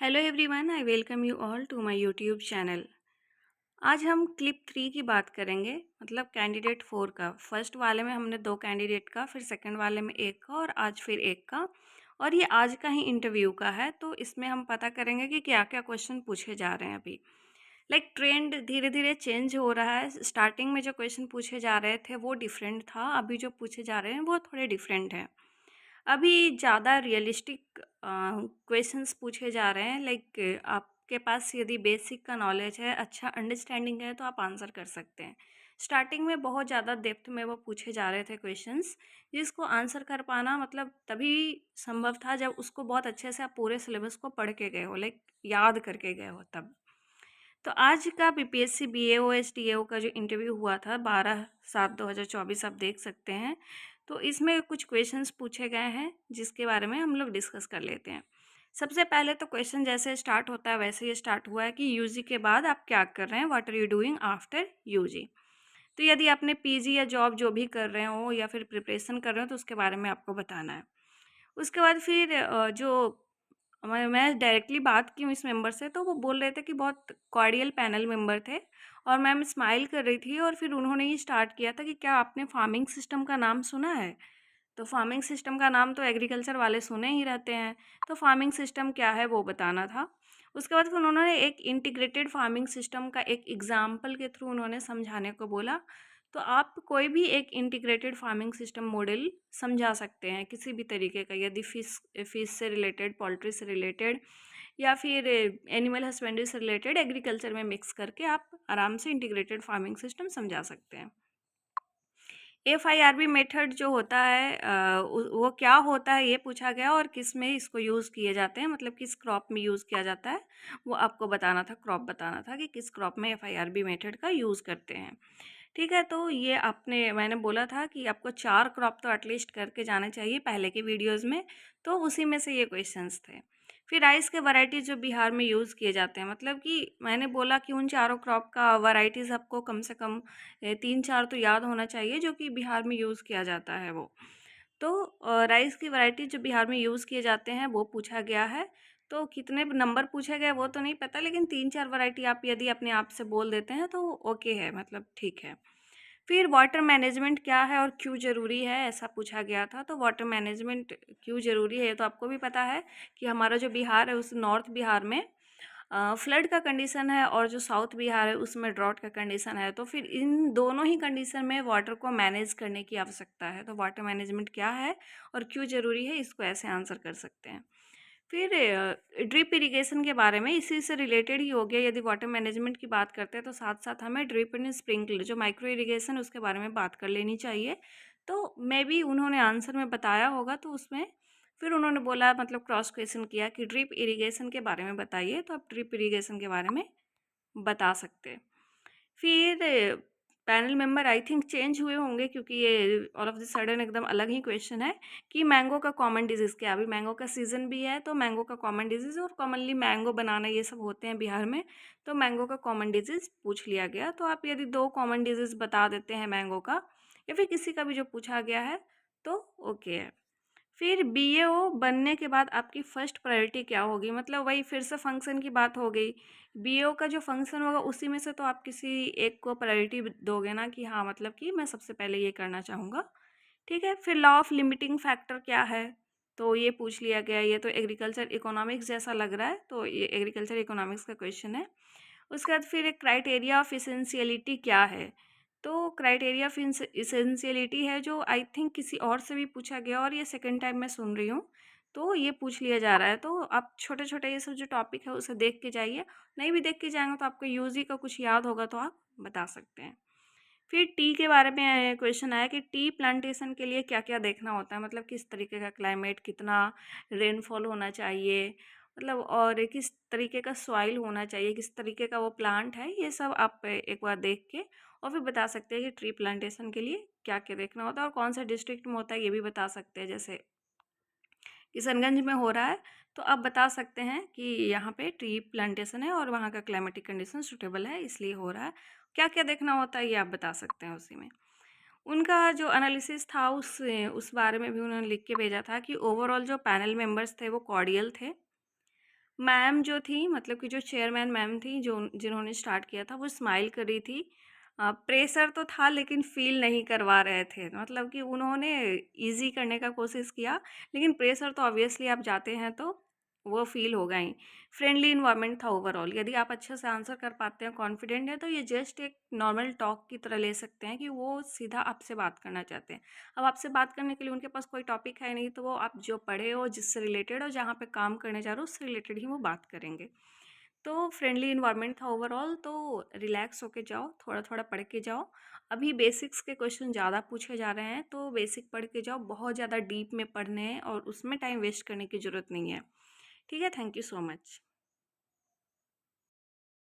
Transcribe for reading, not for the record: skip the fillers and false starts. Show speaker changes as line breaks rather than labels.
Hello everyone, I welcome you all to my YouTube channel. आज हम clip 3 की बात करेंगे, मतलब कैंडिडेट 4 का। फर्स्ट वाले में हमने 2 कैंडिडेट का, फिर सेकंड वाले में 1 का और आज फिर 1 का। और ये आज का ही इंटरव्यू का है, तो इसमें हम पता करेंगे कि क्या क्या क्वेश्चन पूछे जा रहे हैं अभी। ट्रेंड धीरे धीरे चेंज हो रहा है। स्टार्टिंग में जो क्वेश्चन पूछे जा रहे थे वो डिफरेंट था, अभी जो पूछे जा रहे हैं वो थोड़े डिफरेंट हैं। अभी ज़्यादा रियलिस्टिक क्वेश्चंस पूछे जा रहे हैं। आपके पास यदि बेसिक का नॉलेज है, अच्छा अंडरस्टैंडिंग है, तो आप आंसर कर सकते हैं। स्टार्टिंग में बहुत ज़्यादा डेप्थ में वो पूछे जा रहे थे क्वेश्चंस, जिसको आंसर कर पाना मतलब तभी संभव था जब उसको बहुत अच्छे से आप पूरे सिलेबस को पढ़ के गए हो, याद करके गए हो तब। तो आज का बीपीएससी बीएओ एसडीएओ का जो इंटरव्यू हुआ था 12/7/2024, आप देख सकते हैं। तो इसमें कुछ क्वेश्चंस पूछे गए हैं जिसके बारे में हम लोग डिस्कस कर लेते हैं। सबसे पहले तो क्वेश्चन जैसे स्टार्ट होता है वैसे ही स्टार्ट हुआ है कि यूजी के बाद आप क्या कर रहे हैं, what are you doing after UG. तो यदि आपने पीजी या जॉब जो भी कर रहे हो या फिर प्रिपरेशन कर रहे हो तो उसके बारे में आपको बताना है। उसके बाद फिर जो मैं डायरेक्टली बात की हूँ इस मेंबर से, तो वो बोल रहे थे कि बहुत कॉर्डियल पैनल मेंबर थे और मैम स्माइल कर रही थी। और फिर उन्होंने ये स्टार्ट किया था कि क्या आपने फार्मिंग सिस्टम का नाम सुना है। तो फार्मिंग सिस्टम का नाम तो एग्रीकल्चर वाले सुने ही रहते हैं, तो फार्मिंग सिस्टम क्या है वो बताना था। उसके बाद फिर उन्होंने एक इंटीग्रेटेड फार्मिंग सिस्टम का एक एग्जाम्पल के थ्रू उन्होंने समझाने को बोला। तो आप कोई भी एक इंटीग्रेटेड फार्मिंग सिस्टम मॉडल समझा सकते हैं किसी भी तरीके का, यदि फिश फिश से रिलेटेड, पोल्ट्री से रिलेटेड या फिर एनिमल हस्बेंड्री से रिलेटेड, एग्रीकल्चर में मिक्स करके आप आराम से इंटीग्रेटेड फार्मिंग सिस्टम समझा सकते हैं। FIRB मेथड जो होता है वो क्या होता है ये पूछा गया, और किस में इसको यूज़ किए जाते हैं, मतलब किस क्रॉप में यूज़ किया जाता है वो आपको बताना था। क्रॉप बताना था कि किस क्रॉप में FIRB मेथड का यूज़ करते हैं। ठीक है, तो ये मैंने बोला था कि आपको 4 क्रॉप तो एटलीस्ट करके जाने चाहिए पहले के वीडियोज़ में, तो उसी में से ये क्वेश्चंस थे। फिर राइस के वैराइटीज़ जो बिहार में यूज़ किए जाते हैं, मतलब कि मैंने बोला कि उन चारों क्रॉप का वैराइटीज़ आपको कम से कम 3-4 तो याद होना चाहिए जो कि बिहार में यूज़ किया जाता है वो। तो राइस की वैराइटी जो बिहार में यूज़ किए जाते हैं वो पूछा गया है। तो कितने नंबर पूछे गए वो तो नहीं पता, लेकिन 3-4 वैराइटी आप यदि अपने आप से बोल देते हैं तो ओके है, मतलब ठीक है। फिर वाटर मैनेजमेंट क्या है और क्यों ज़रूरी है, ऐसा पूछा गया था। तो वाटर मैनेजमेंट क्यों ज़रूरी है ये तो आपको भी पता है कि हमारा जो बिहार है उस नॉर्थ बिहार में फ्लड का कंडीशन है और जो साउथ बिहार है उसमें ड्रॉट का कंडीशन है। तो फिर इन दोनों ही कंडीशन में वाटर को मैनेज करने की आवश्यकता है। तो वाटर मैनेजमेंट क्या है और क्यों ज़रूरी है, इसको ऐसे आंसर कर सकते हैं। फिर ड्रिप इरिगेशन के बारे में, इसी से रिलेटेड ही हो गया। यदि वाटर मैनेजमेंट की बात करते हैं तो साथ साथ हमें ड्रिप एंड स्प्रिंकलर जो माइक्रो इरिगेशन उसके बारे में बात कर लेनी चाहिए। तो मे बी उन्होंने आंसर में बताया होगा, तो उसमें फिर उन्होंने बोला, मतलब क्रॉस क्वेश्चन किया कि ड्रिप इरिगेशन के बारे में बताइए, तो आप ड्रिप इरिगेशन के बारे में बता सकते हैं। फिर panel member I think change हुए होंगे क्योंकि ये ऑल ऑफ द सडन एकदम अलग ही क्वेश्चन है कि मैंगो का कॉमन डिजीज़ क्या है। अभी मैंगो का सीज़न भी है, तो मैंगो का कॉमन डिजीज़ और कॉमनली मैंगो बनाना ये सब होते हैं बिहार में, तो मैंगो का कॉमन डिजीज़ पूछ लिया गया। तो आप यदि 2 कॉमन डिजीज़ बता देते हैं मैंगो का या फिर किसी का भी जो पूछा गया है तो ओके है। फिर बीएओ बनने के बाद आपकी फ़र्स्ट प्रायोरिटी क्या होगी, मतलब वही फिर से फंक्शन की बात हो गई। बीएओ का जो फंक्शन होगा उसी में से तो आप किसी एक को प्रायोरिटी दोगे ना कि हाँ, मतलब कि मैं सबसे पहले ये करना चाहूँगा। ठीक है, फिर लॉ ऑफ लिमिटिंग फैक्टर क्या है, तो ये पूछ लिया गया। ये तो एग्रीकल्चर इकोनॉमिक्स जैसा लग रहा है, तो ये एग्रीकल्चर इकोनॉमिक्स का क्वेश्चन है। उसके बाद फिर एक क्राइटेरिया ऑफ इसेंशियलिटी क्या है, तो क्राइटेरिया ऑफ इसेंशियलिटी है जो आई थिंक किसी और से भी पूछा गया और ये सेकंड टाइम मैं सुन रही हूँ, तो ये पूछ लिया जा रहा है। तो आप छोटे छोटे ये सब जो टॉपिक है उसे देख के जाइए। नहीं भी देख के जाएंगे तो आपको यूजी का कुछ याद होगा तो आप बता सकते हैं। फिर टी के बारे में क्वेश्चन आया कि टी प्लांटेशन के लिए क्या क्या देखना होता है, मतलब किस तरीके का क्लाइमेट, कितना रेनफॉल होना चाहिए, मतलब और किस तरीके का सॉइल होना चाहिए, किस तरीके का वो प्लांट है, ये सब आप एक बार देख के और फिर बता सकते हैं कि ट्री प्लांटेशन के लिए क्या क्या देखना होता है और कौन सा डिस्ट्रिक्ट में होता है ये भी बता सकते हैं। जैसे किशनगंज में हो रहा है तो आप बता सकते हैं कि यहाँ पे ट्री प्लांटेशन है और वहाँ का क्लाइमेटिक कंडीशन सूटेबल है इसलिए हो रहा है। क्या क्या देखना होता है ये आप बता सकते हैं उसी में। उनका जो एनालिसिस था उस बारे में भी उन्होंने लिख के भेजा था कि ओवरऑल जो पैनल मेंबर्स थे वो कॉर्डियल थे। मैम जो थी मतलब कि जो चेयरमैन मैम थी जो जिन्होंने स्टार्ट किया था वो स्माइल कर रही थी। प्रेशर तो था लेकिन फ़ील नहीं करवा रहे थे। मतलब कि उन्होंने ईज़ी करने का कोशिश किया, लेकिन प्रेशर तो ऑब्वियसली आप जाते हैं तो वो फ़ील होगा ही। फ्रेंडली एनवायरनमेंट था ओवरऑल। यदि आप अच्छे से आंसर कर पाते हैं, कॉन्फिडेंट हैं, तो ये जस्ट एक नॉर्मल टॉक की तरह ले सकते हैं कि वो सीधा आपसे बात करना चाहते हैं। अब आपसे बात करने के लिए उनके पास कोई टॉपिक है नहीं, तो वो आप जो पढ़े हो, जिससे रिलेटेड हो, जहाँ पे काम करने जा रहे हो, उससे रिलेटेड ही वो बात करेंगे। तो फ्रेंडली इन्वायरमेंट था ओवरऑल, तो रिलैक्स होके जाओ, थोड़ा-थोड़ा पढ़ के जाओ। अभी बेसिक्स के क्वेश्चन ज़्यादा पूछे जा रहे हैं, तो बेसिक पढ़ के जाओ, बहुत ज़्यादा डीप में पढ़ने हैं और उसमें टाइम वेस्ट करने की ज़रूरत नहीं है। ठीक है? Thank you so much.